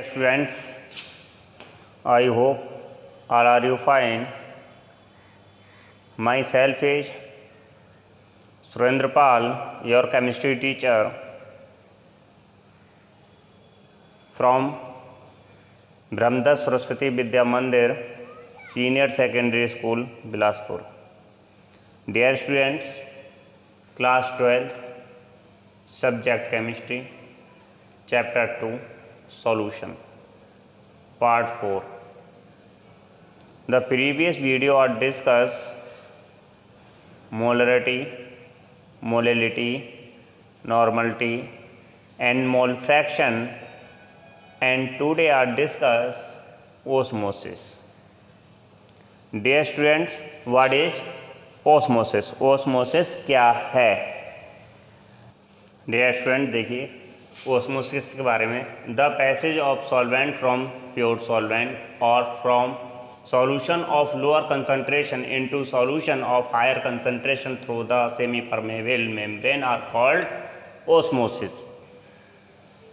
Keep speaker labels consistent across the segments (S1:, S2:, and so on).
S1: Students, I hope all are you fine. Myself is Surendra Pal, your chemistry teacher from Brahmadas Saraswati Vidya Mandir, Senior Secondary School, Bilaspur. Dear students, class 12th, subject chemistry, chapter 2, solution, part 4. The previous video had discussed molarity, molality, normality and mole fraction, and today I discuss osmosis. Dear students, what is osmosis? Osmosis क्या है? Dear students, देखिए osmosis के बारे में, the passage of solvent from pure solvent or from solution of lower concentration into solution of higher concentration through the semi-permeable membrane are called osmosis.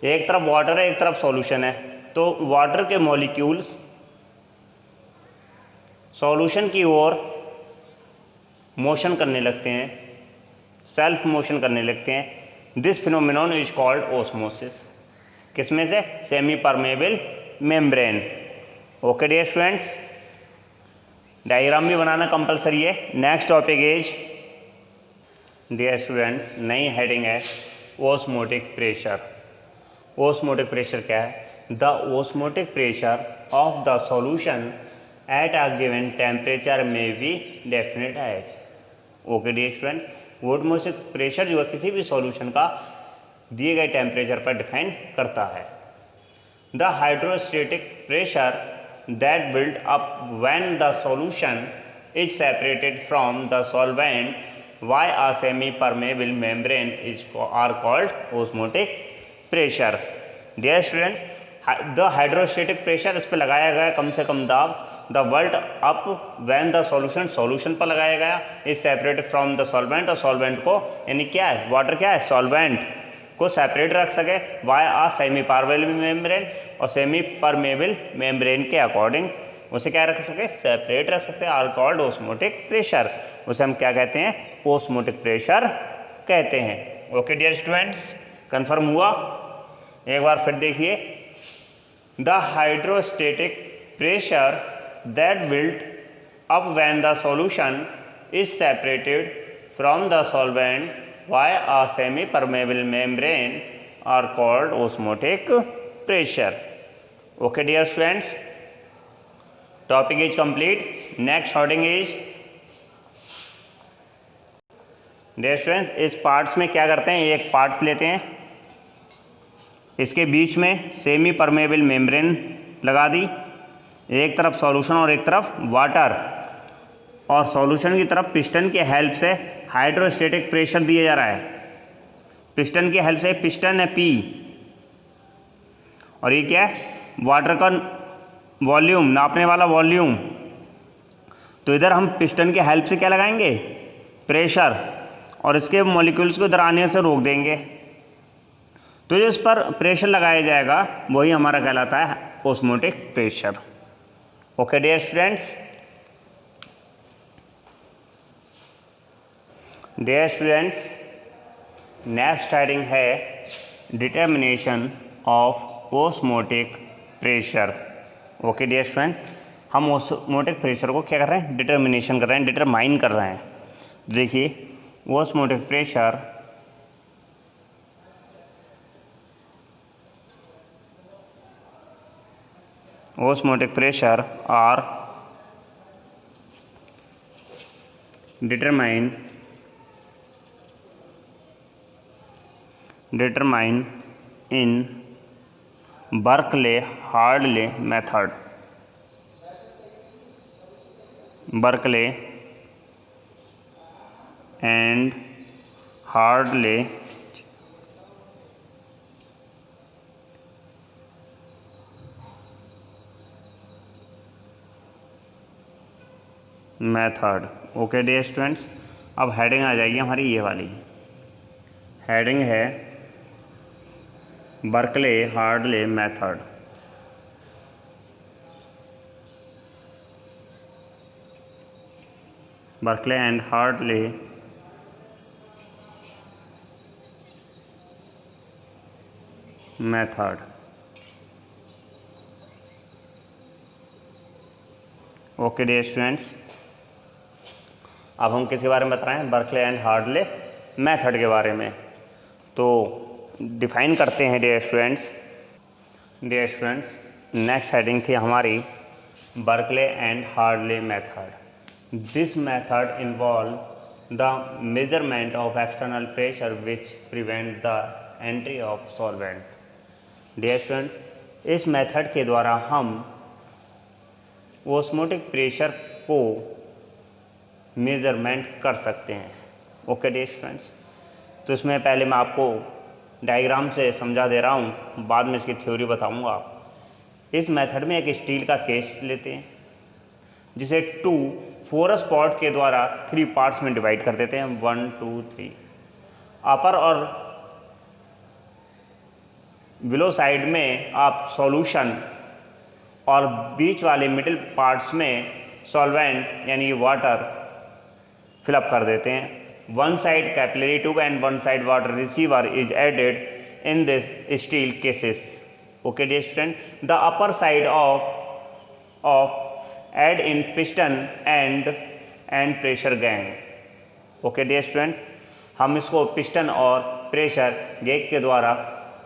S1: एक तरफ water है, एक तरफ सॉल्यूशन है, तो वाटर के मॉलिक्यूल्स सॉल्यूशन की ओर मोशन करने लगते हैं, सेल्फ मोशन करने लगते हैं. This phenomenon is called osmosis. किसमें से? Semi permeable membrane. Okay dear students, diagram भी बनाना कंपलसरी है. Next topic is, dear students, नई हेडिंग है ओस्मोटिक प्रेशर. ओस्मोटिक प्रेशर क्या है? The osmotic pressure of the solution at a given temperature में be defined as. Okay dear student, osmotic pressure जो है किसी भी सॉल्यूशन का दिए गए टेम्परेचर पर डिफाइन करता है. The hydrostatic pressure that build up when the solution is separated from the solvent by a semi permeable membrane is are called osmotic pressure. Dear students, the hydrostatic pressure, इस पर लगाया गया कम से कम दाब. The world up when the solution पर लगाया गया, is separated from the solvent, और सॉल्वेंट को, यानी क्या है, वाटर क्या है, सॉल्वेंट को सेपरेट रख सके वाई आ सेमी परमेबल मेम्ब्रेन, और सेमी परमेबल मेम्ब्रेन के अकॉर्डिंग उसे क्या रख सके, सेपरेट रख सकते हैं, आर कॉल्ड ओस्मोटिक प्रेशर. उसे हम क्या कहते हैं? ओस्मोटिक प्रेशर कहते हैं. ओके डियर स्टूडेंट्स, कन्फर्म हुआ? एक बार फिर देखिए, the hydrostatic pressure that built up when the solution is separated from the solvent via a semi-permeable membrane are called osmotic pressure. Okay dear students, topic is complete. Next heading is, dear students, इस parts में क्या करते हैं, एक parts लेते हैं, इसके बीच में सेमी परमेबल मेम्ब्रेन लगा दी, एक तरफ सॉल्यूशन और एक तरफ वाटर, और सॉल्यूशन की तरफ पिस्टन की हेल्प से हाइड्रोस्टेटिक प्रेशर दिया जा रहा है. पिस्टन की हेल्प से, पिस्टन है P, और ये क्या है, वाटर का वॉल्यूम, नापने वाला वॉल्यूम. तो इधर हम पिस्टन की हेल्प से क्या लगाएंगे, प्रेशर, और इसके मॉलिक्यूल्स को इधर आने से रोक देंगे. तो जो इस पर प्रेशर लगाया जाएगा वही हमारा कहलाता है osmotic pressure. Okay dear students, next heading है determination of osmotic pressure. Okay dear students, हम ओस्मोटिक प्रेशर को क्या कर रहे हैं, डिटर्मिनेशन कर रहे हैं, डिटरमाइन कर रहे हैं. देखिए, osmotic pressure osmotic pressure are determined in Berkeley-Hartley method. Berkeley and Hartley method. Okay dear students, अब हेडिंग आ जाएगी हमारी ये वाली. हेडिंग है Berkeley Hartley method. Berkeley and Hartley method. Okay dear students, अब हम किसके बारे में बता रहे हैं? बर्कले एंड हार्डले मेथड के बारे में। तो डिफाइन करते हैं डियर स्टूडेंट्स। नेक्स्ट हेडिंग थी हमारी Berkeley and Hartley method. This method involve the measurement of external pressure which prevent the entry of solvent. Dear students, इस मेथड के द्वारा हम ऑस्मोटिक प्रेशर को मेजरमेंट कर सकते हैं। ओके डियर स्टूडेंट्स, तो इसमें पहले मैं आपको डायग्राम से समझा दे रहा हूँ, बाद में इसकी थ्योरी बताऊँगा। इस मेथड में एक स्टील का केस लेते हैं जिसे 2 फोरस पॉट के द्वारा 3 पार्ट्स में डिवाइड कर देते हैं, 1 2 3। अपर और बिलो साइड में आप सॉल्यूशन और बीच वाले मिडिल पार्ट्स में सॉल्वेंट यानी वाटर फिलअप कर देते हैं। One side capillary tube and one side water receiver is added in this steel cases. Okay dear student, the upper side of add in piston and pressure गैंग। Okay dear students, हम इसको piston और pressure gang के द्वारा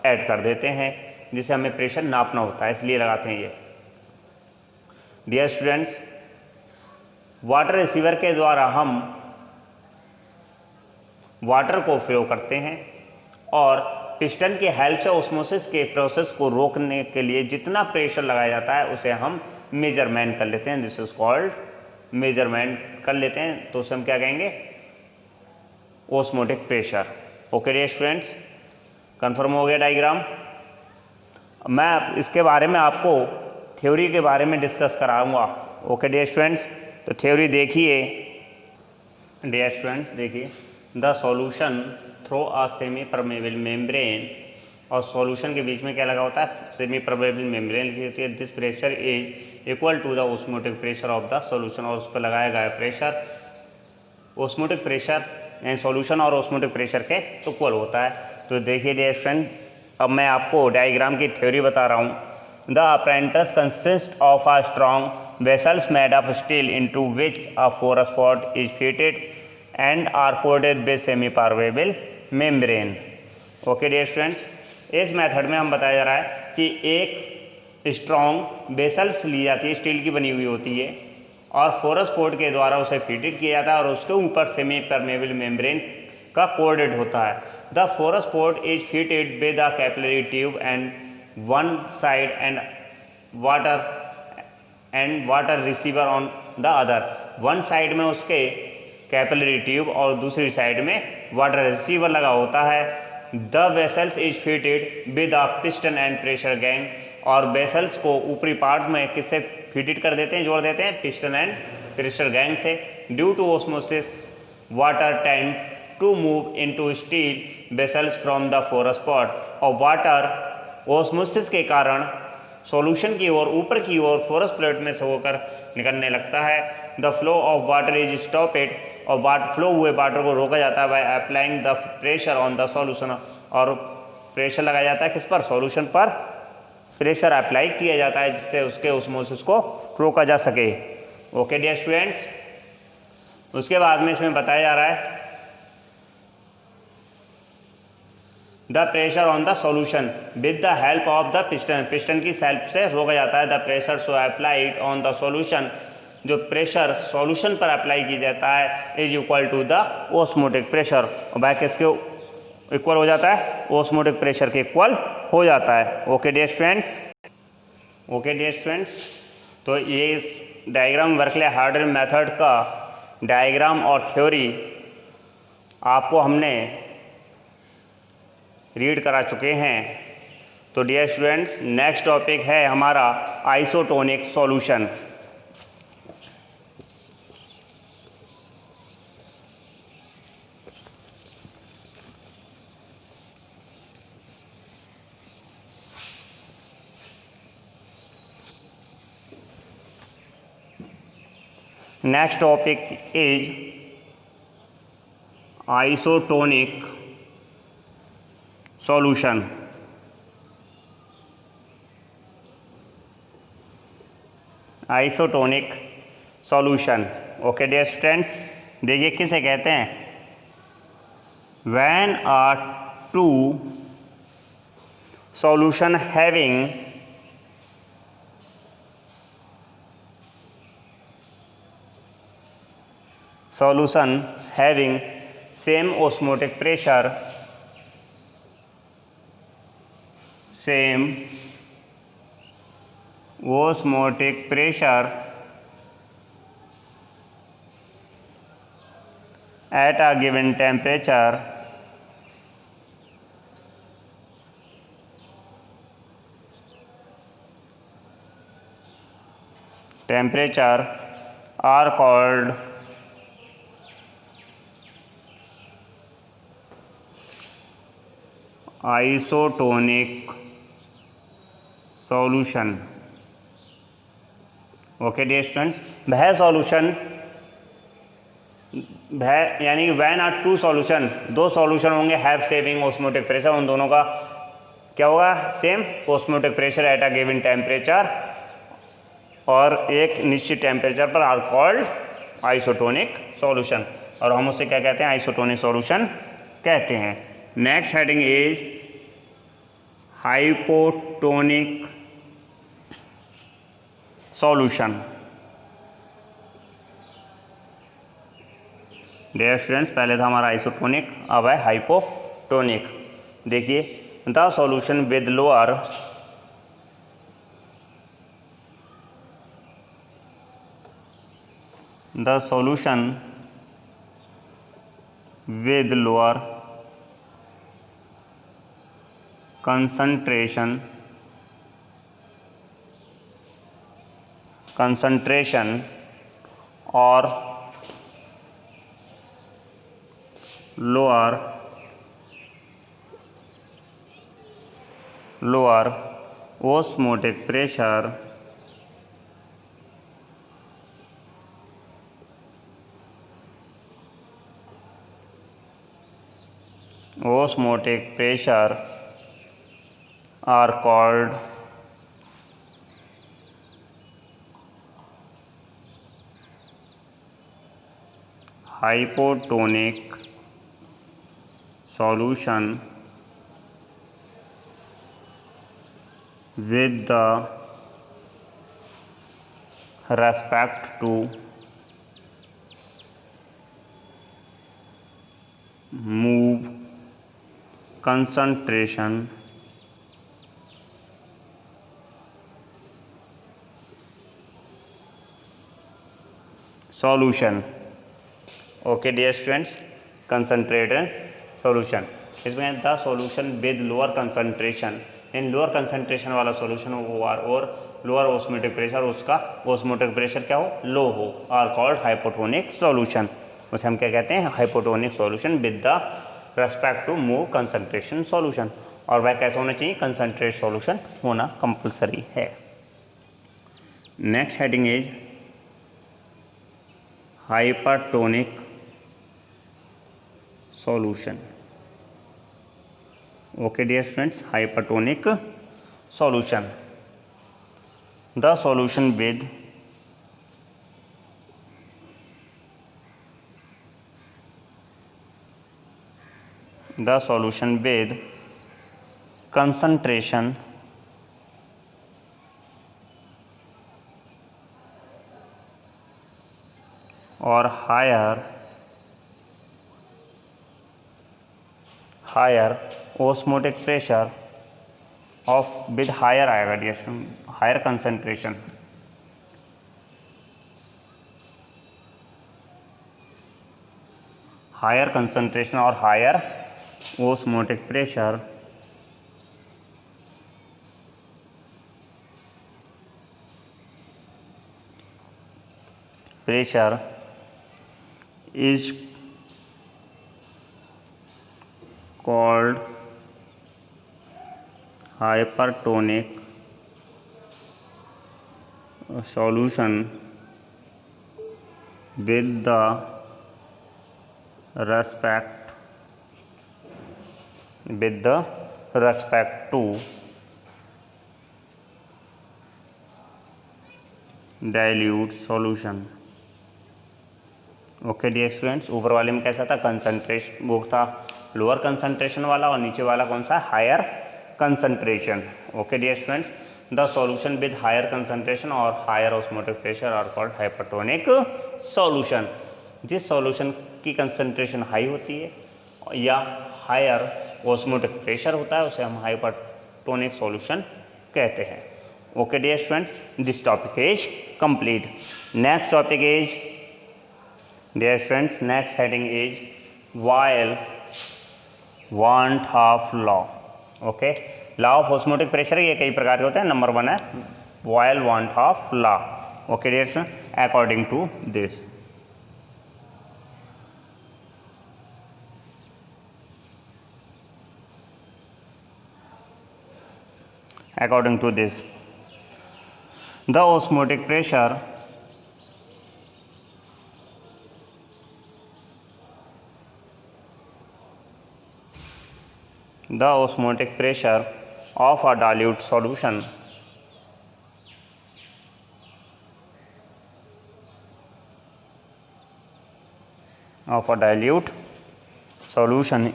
S1: add कर देते हैं, जिसे हमें प्रेशर नापना होता है, इसलिए लगाते हैं ये। डियर स्टूडेंट्स, वाटर रिसीवर के द्वारा हम वाटर को फ्लो करते हैं और पिस्टन की हेल्प से ऑस्मोसिस के प्रोसेस को रोकने के लिए जितना प्रेशर लगाया जाता है उसे हम मेजरमेंट कर लेते हैं। दिस इज कॉल्ड मेजरमेंट कर लेते हैं, तो उसे हम क्या कहेंगे? Osmotic pressure. Okay dear students, confirm हो गया डायग्राम। मैं इसके बारे में आपको थ्योरी के बारे में डिस्कस कराऊंगा। ओके डियर स्टूडेंट्स, तो थ्योरी देखिए। डियर स्टूडेंट्स देखिए, the solution through a semi permeable membrane, और सॉल्यूशन के बीच में क्या लगा होता है? सेमी परमेबल मेम्ब्रेन लिखी होती है। This pressure is equal to the osmotic pressure of the solution, और उस पर लगाया गया प्रेशर ऑस्मोटिक प्रेशर यानी सॉल्यूशन और ऑस्मोटिक प्रेशर के इक्वल होता है। तो देखिए डियर स्टूडेंट, अब मैं आपको डायग्राम की थ्योरी बता रहा हूँ। The apparatus consists of a strong vessels made of steel into which a porous pot is fitted and are coated with semi-permeable membrane. Okay dear students, इस मेथड में हम बताया जा रहा है कि एक स्ट्रॉन्ग वेसल्स ली जाती है, स्टील की बनी हुई होती है, और फोरस पोर्ट के द्वारा उसे फिटेड किया जाता है और उसके ऊपर सेमी परमेबल मेम्ब्रेन का कोडेड होता है। The forces port is fitted with a capillary tube and one side and water receiver on the other। one side में उसके कैपिलरी ट्यूब और दूसरी साइड में वाटर रिसीवर लगा होता है। The vessels is fitted with a piston and pressure gang, और vessels को ऊपरी पार्ट में किससे फिटेड कर देते हैं, जोड़ देते हैं? पिस्टन एंड प्रेशर गैंग से। Due to osmosis water tend to move into steel vessels from the porous pot, और वाटर ऑस्मोसिस के कारण सॉल्यूशन की ओर ऊपर की ओर फोरस प्लेट में से होकर निकलने लगता है। The flow of water is stopped, और फ्लो हुए वाटर को रोका जाता है by applying the pressure on the solution, और प्रेशर लगाया जाता है किस पर? सॉल्यूशन पर प्रेशर अप्लाई किया जाता है, जिससे उसके ऑस्मोसिस को रोका जा सके। ओके डियर स्टूडेंट्स, उसके बाद में इसमें बताया जा रहा है the pressure on the solution with the help of the piston, piston की हेल्प से रोका जाता है। The pressure so applied on the solution, जो प्रेशर सॉल्यूशन पर अप्लाई किया जाता है, is equal to the osmotic pressure, और बाय किसके इक्वल हो जाता है? ऑस्मोटिक प्रेशर के इक्वल हो जाता है। Okay dear students, okay dear students, तो ये डायग्राम बर्कले हार्डले मेथड का डायग्राम और थ्योरी आपको हमने रीड करा चुके हैं। तो डियर स्टूडेंट्स, नेक्स्ट टॉपिक है हमारा isotonic solution. Next topic is isotonic solution. Isotonic solution. Okay dear students, देखिए किसे कहते हैं, when are two solution having same osmotic pressure, at a given temperature are called isotonic solution। Okay dear students, वह solution, वह यानी कि when are two solution, दो solution होंगे हैव सेविंग ऑस्मोटिक प्रेशर, उन दोनों का क्या होगा, same osmotic pressure at a given temperature, और एक निश्चित टेम्परेचर पर, आर कॉल्ड आइसोटोनिक सॉल्यूशन। और हम उसे क्या कहते हैं, आइसोटोनिक सॉल्यूशन कहते हैं। Next heading is hypotonic solution. Dear students, पहले था हमारा आइसोटोनिक, अब है हाइपोटोनिक। देखिए, the solution with lower concentration or lower osmotic pressure are called hypotonic solution with the respect to move concentration solution। Okay dear students, concentrated solution, इसमें the solution with lower concentration, in lower concentration वाला solution और lower osmotic pressure, उसका osmotic pressure क्या हो, लो हो, are called hypotonic solution. उसे हम क्या कहते हैं, hypotonic solution with the respect to more concentration solution. और वह कैसा होना चाहिए, कंसंट्रेट सॉल्यूशन होना कंपल्सरी है। Next heading is hypertonic solution. Okay dear students, hypertonic solution, the solution with concentration और higher osmotic pressure of with higher आएगा dear student, higher concentration, higher concentration और higher osmotic pressure is called hypertonic solution with the respect with the respect to dilute solution। Okay dear students, ऊपर वाले में कैसा था, concentration वो था lower concentration वाला, और नीचे वाला कौन सा, higher concentration. Okay dear students, the solution with higher concentration और higher osmotic pressure are called hypertonic solution. जिस सॉल्यूशन की कंसंट्रेशन हाई होती है या हायर ऑस्मोटिक प्रेशर होता है उसे हम हाइपरटोनिक सॉल्यूशन कहते हैं। Okay dear students, this topic is complete. Next topic is dear students, next heading is Weil want half law। Okay, law of osmotic pressure ये कई प्रकार के होते हैं, नंबर 1 है Weil want half law। Okay dear student, according to this, according to this, the osmotic pressure of a dilute solution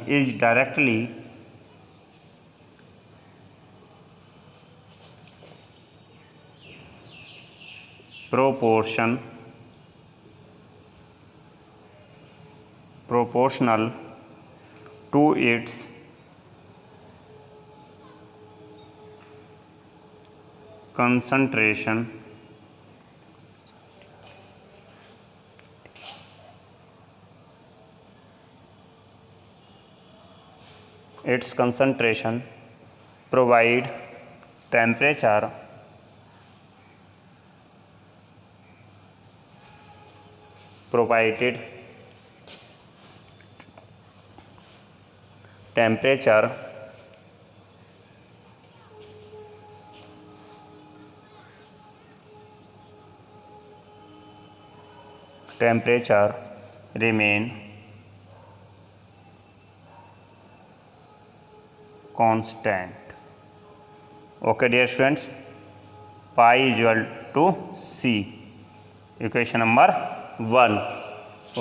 S1: is directly proportional to its concentration provide temperature provided temperature remain constant। okay dear students, pi is equal to c, equation number 1।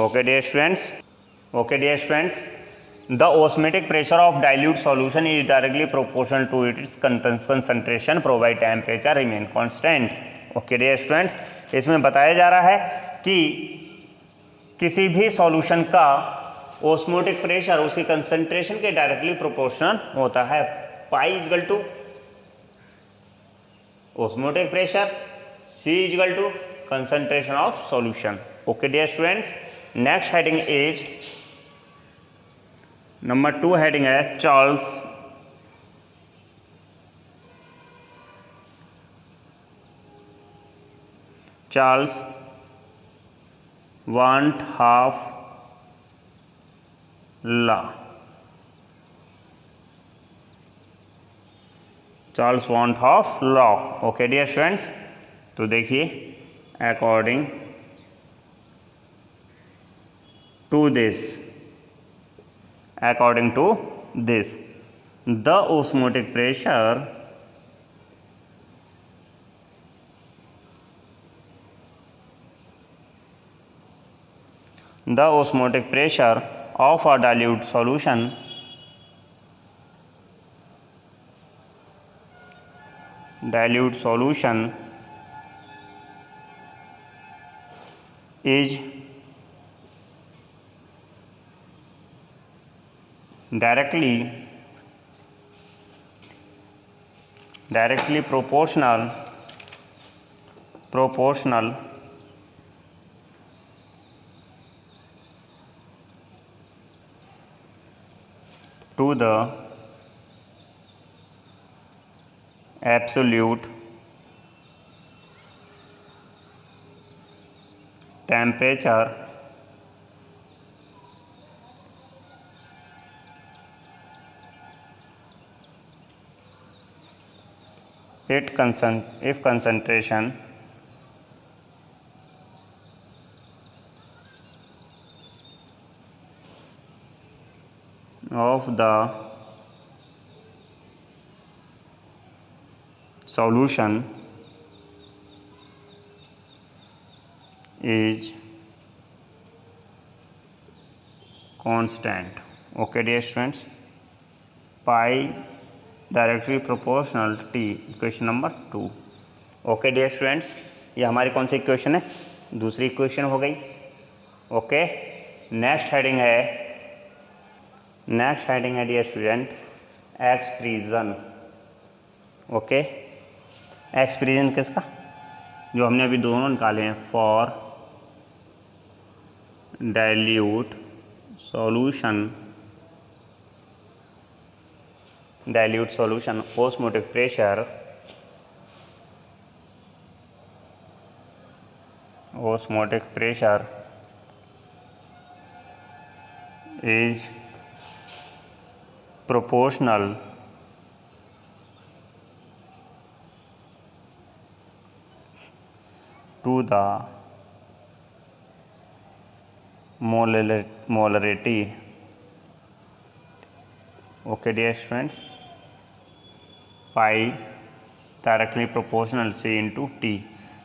S1: okay dear students, the osmotic pressure of dilute solution is directly proportional to its concentration provide temperature remain constant। okay dear students, इसमें बताया जा रहा है कि किसी भी solution का osmotic pressure उसी कंसंट्रेशन के डायरेक्टली प्रोपोर्शनल होता है। Pi equal to osmotic pressure, C equal to concentration of solution. Okay dear students, next heading is number 2 heading है Charles want half law। Charles want half law। Okay dear students, तो देखिए according to this the osmotic pressure of a dilute solution is directly proportional to the absolute temperature if concentration of the solution is constant. Okay dear students, pi directly proportional t, equation number 2. Okay dear students, ये हमारी कौन सी equation है? दूसरी equation हो गई. Okay, next heading है dear student expression. Okay, expression किसका? जो हमने अभी दोनों निकाले हैं, for dilute solution osmotic pressure is proportional to the molarity. Okay dear students, pi directly proportional C into T,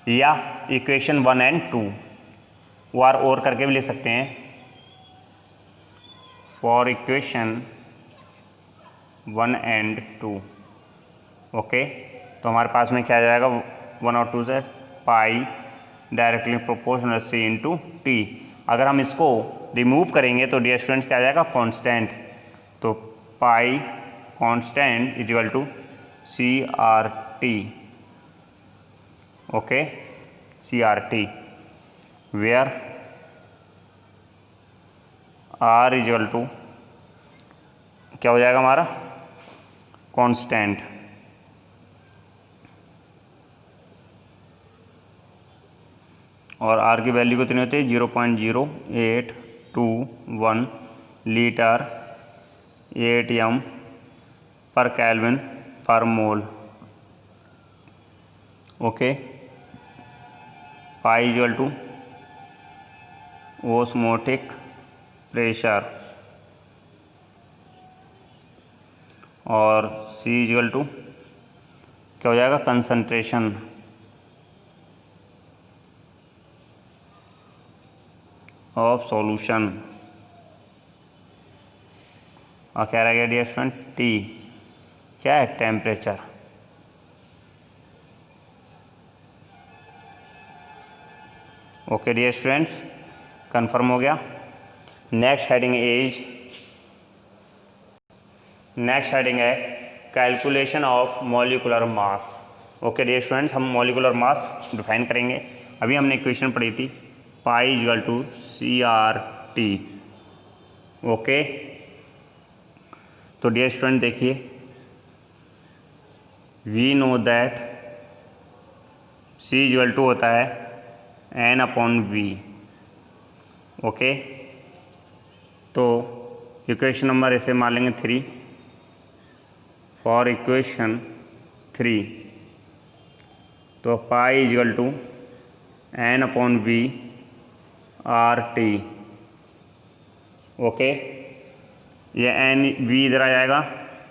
S1: या इक्वेशन 1 एंड 2 वार और करके भी ले सकते हैं. For equation 1 and 2. ओके, तो हमारे पास में क्या आ जाएगा? 1 और 2 से pi directly proportional C into T. अगर हम इसको रिमूव करेंगे तो डियर स्टूडेंट्स क्या आ जाएगा? कांस्टेंट. तो pi constant is equal to CRT. Okay, CRT, where R is equal to क्या हो जाएगा हमारा? कांस्टेंट. और R की वैल्यू कितनी होती है? 0.0821 लीटर ATM पर kelvin per mole. Okay, pi equal to osmotic pressure और C इक्वल टू क्या हो जाएगा? कंसंट्रेशन. Of solution. और क्या रह गया डियर स्टूडेंट? T क्या है? Temperature. Okay dear students, confirm हो गया. नेक्स्ट हेडिंग है calculation of molecular mass. Okay dear students, हम मॉलिक्यूलर मास डिफाइन करेंगे. अभी हमने इक्वेशन पढ़ी थी pi equal to CRT. Okay, तो डियर स्टूडेंट देखिए, we know that C equal to होता है N/V. ओके, तो इक्वेशन नंबर ऐसे मान लेंगे 3. फॉर इक्वेशन 3 तो pi equal to N/V RT. Okay, ये NV इधर आ जाएगा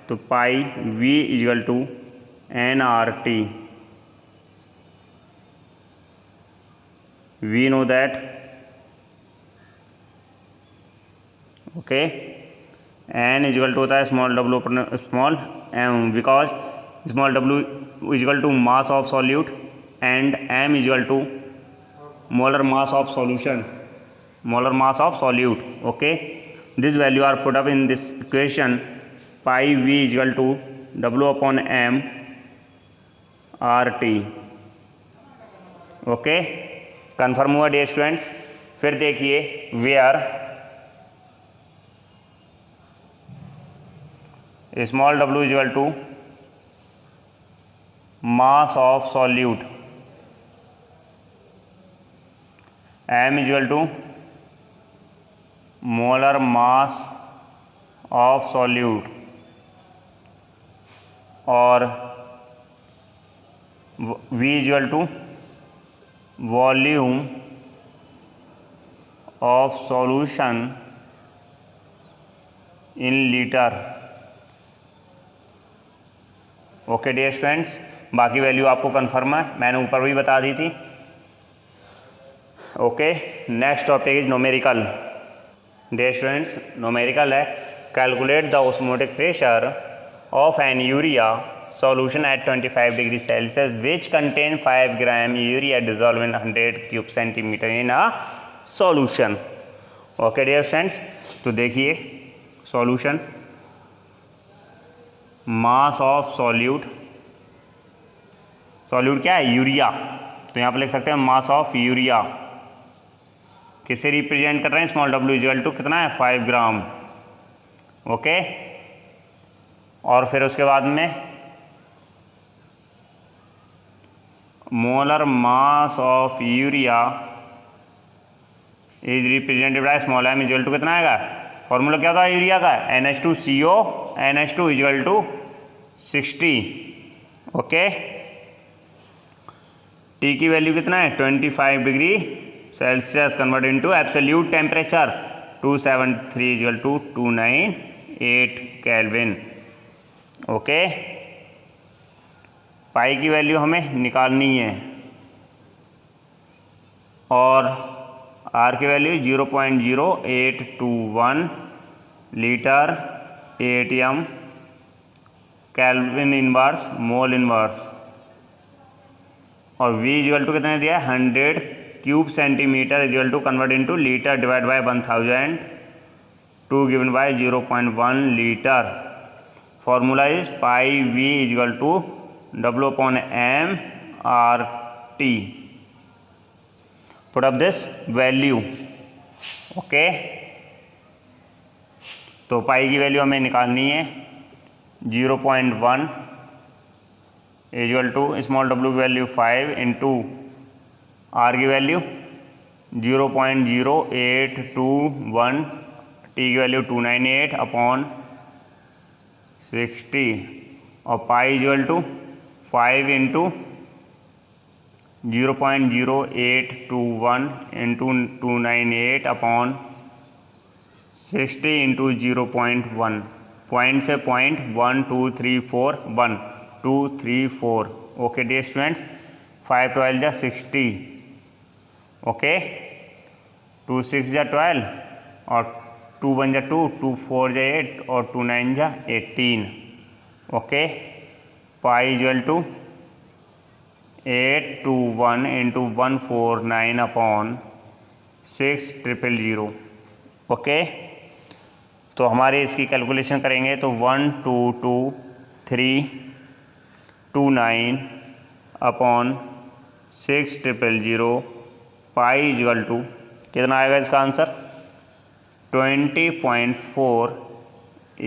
S1: तो pi V equal to NRT. We know that. Okay, N equal to होता है स्मॉल w अपने small m, because small w equal to mass of solute and m equal to molar mass of solute. Okay, this value are put up in this equation. Pi V is equal to W upon M RT. Okay, confirm हुआ dear students. फिर देखिए, where small w is equal to mass of solute, m is equal to molar mass of solute और v is equal to volume of solution in litre. Okay dear students, बाकी value आपको confirm है, मैंने ऊपर भी बता दी थी। Okay, next topic is numerical. Dear students, numerical है calculate the osmotic pressure of an urea solution at 25 degree Celsius which contain 5 gram urea dissolved in 100 cube centimeter in a solution। Okay dear students, तो देखिए solution, mass of solute, solute क्या है? Urea. तो यहाँ पर लिख सकते हैं मास ऑफ यूरिया, किसे रिप्रेजेंट कर रहे हैं? स्मॉल डब्ल्यू इक्वल टू कितना है? 5 ग्राम। ओके, और फिर उसके बाद में molar mass of urea is represented by small m equal to कितना आएगा? फॉर्मूला क्या था यूरिया का? NH2CO NH2 equal to 60। Okay, T की वैल्यू कितना है? 25 degree Celsius convert into absolute temperature 273 equal to 298 kelvin. Okay, pi की value हमें निकालनी है और आर की value 0.0821 litre ATM kelvin inverse mole inverse, और वी इक्वल टू कितने दिया है? 100 cube centimeter equal to convert into litre divide by 1000 to given by 0.1 litre. Formula is pi V equal to W/m/T। Put up this value। Okay, तो pi की value हमें निकालनी है 0.1 इक्वल टू स्मॉल डब्ल्यू की वैल्यू 5 इंटू आर की वैल्यू 0.0821, टी की वैल्यू 298 अपॉन 60 और pi equal to 5 into 0.0821 into 298 upon 60 into 0.1, point से पॉइंट 12341 ओके डियर स्टूडेंट्स, 5 12 जा 60। ओके, 2 6 जा 12 और 2 1 जा 2, 2 4 जा 8 और 2 9 जा 18। Okay, pi equal to 821 into 149 upon 6000। Okay, तो हमारे इसकी कैलकुलेशन करेंगे तो 1222329 अपॉन 6000 पाई इक्वल टू कितना आएगा इसका आंसर? 20.4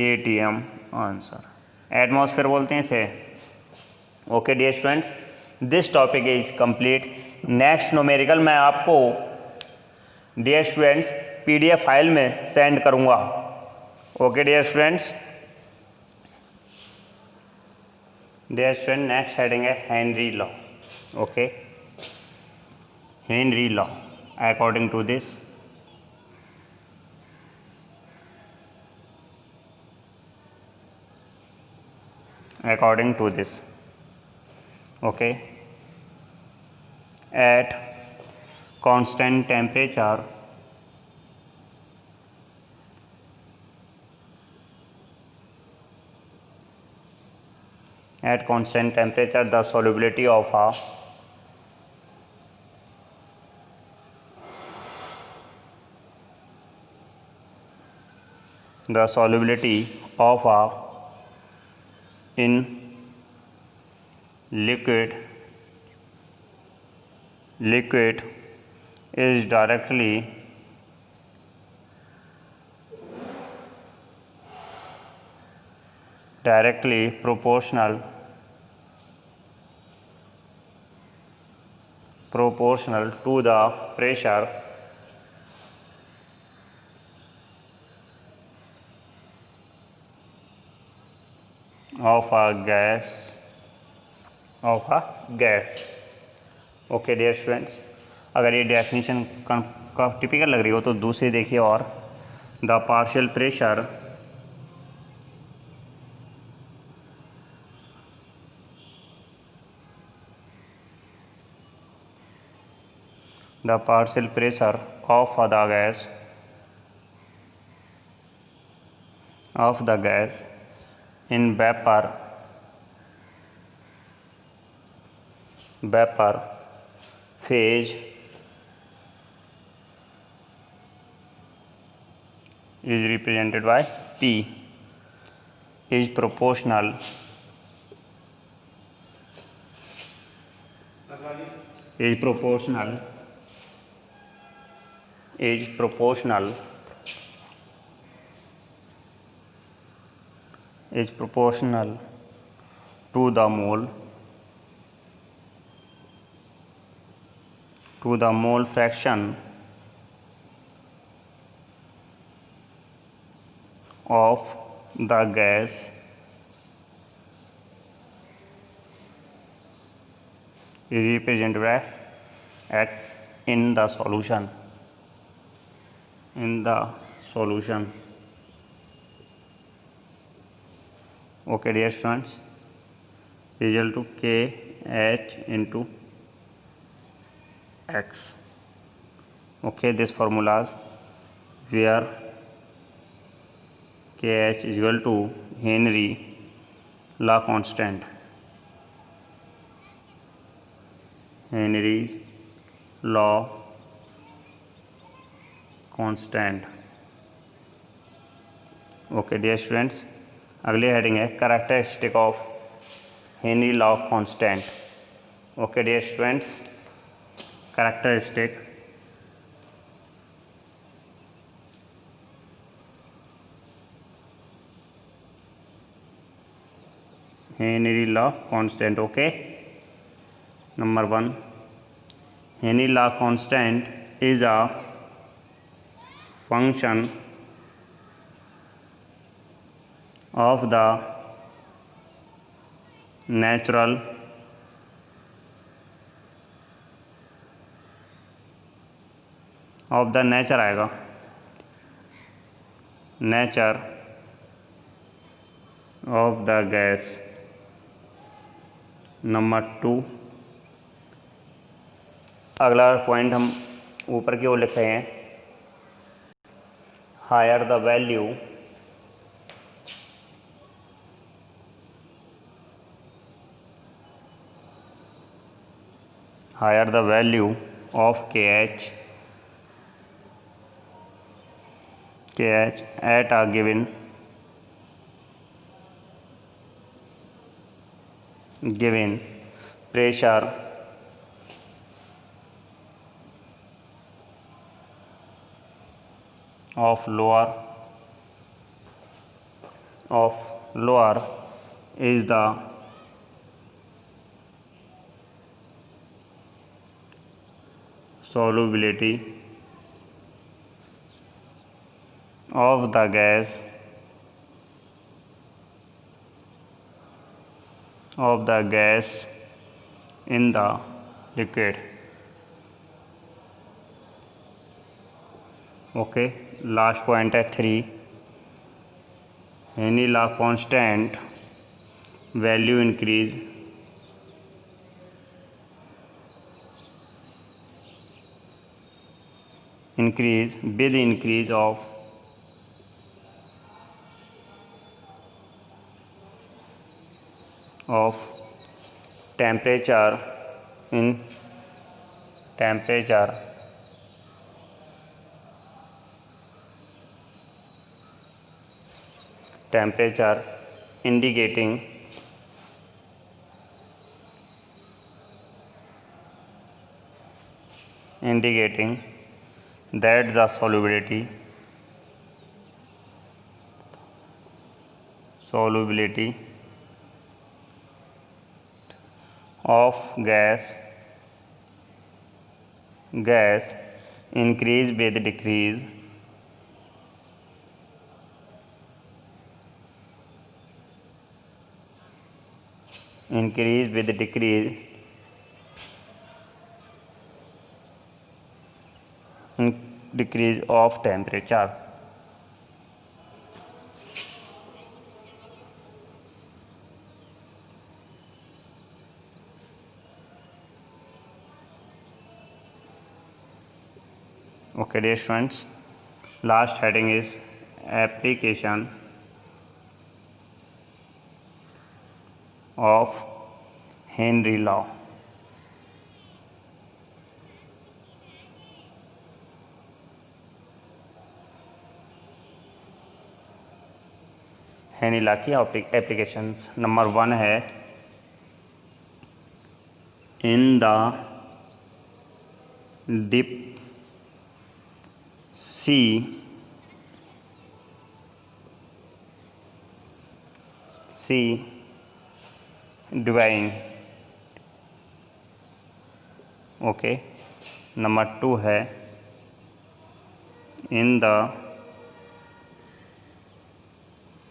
S1: ATM answer. एटमॉस्फेयर बोलते हैं इसे। Okay dear students, this topic is complete. Next numerical मैं आपको डियर स्टूडेंट्स PDF फाइल में सेंड करूंगा। Okay dear students, dear student next heading है Henry law. Okay, Henry law according to this okay, at constant temperature the solubility of a in liquid is directly proportional to the pressure of a gas. Okay dear students, अगर ये definition का typical लग रही हो तो दूसरी देखिए। और the partial pressure the partial pressure of the gas in vapor phase is represented by P is proportional is proportional to the mole fraction of the gas is represented by X in the solution. Okay, dear students, result to KH into X. Okay, this formulas where KH is equal to Henry law constant. Henry's law constant. Okay, dear students, अगले heading है characteristic of Henry law constant. Okay dear students, characteristic Henry law constant. Okay, number 1, Henry law constant is a function of the natural आएगा, nature of the gas. Number 2, अगला point हम ऊपर की ओर लिख रहे हैं, higher the value of KH at a given pressure of lower is the solubility of the gas in the liquid. Okay, last point है 3, Henry law constant value increase with increase of temperature indicating that the solubility of gas increase with decrease of temperature. Okay dear students, last heading is application of Henry law. Henry law की applications. Number 1 है in the deep sea diving. Okay. Number 2 है in the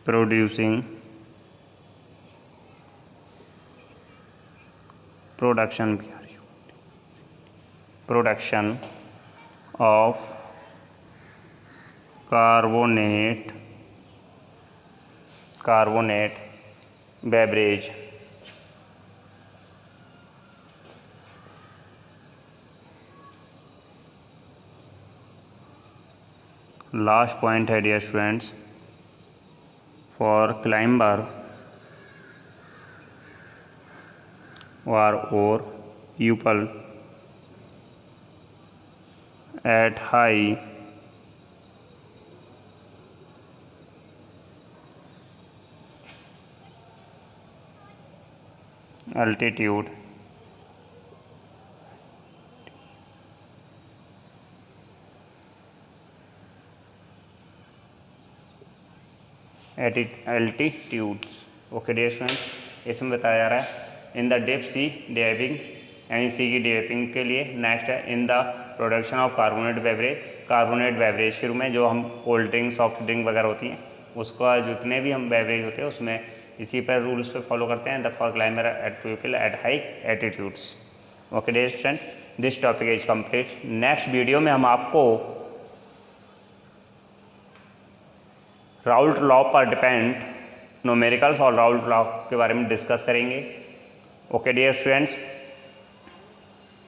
S1: producing production of carbonate beverage। Last point है dear students, for climber or pupil at high altitude altitudes। Okay dear student, इसमें बताया जा रहा है in the Depp सी डिवेपिंग, यानी सी की डिवेपिंग के लिए। नेक्स्ट है in the production of carbonate beverage के रूप में, जो हम कोल्ड ड्रिंक सॉफ्ट ड्रिंक वगैरह होती हैं उसका जितने भी हम बेवरेज होते हैं उसमें इसी पर रूल्स पे फॉलो करते हैं। The for climber at people at high altitudes. Okay dear student, this topic is complete. Next video में हम आपको राउल्ट लॉ पर डिपेंड न्यूमेरिकल्स और राउल्ट लॉ के बारे में डिस्कस करेंगे। Okay dear students,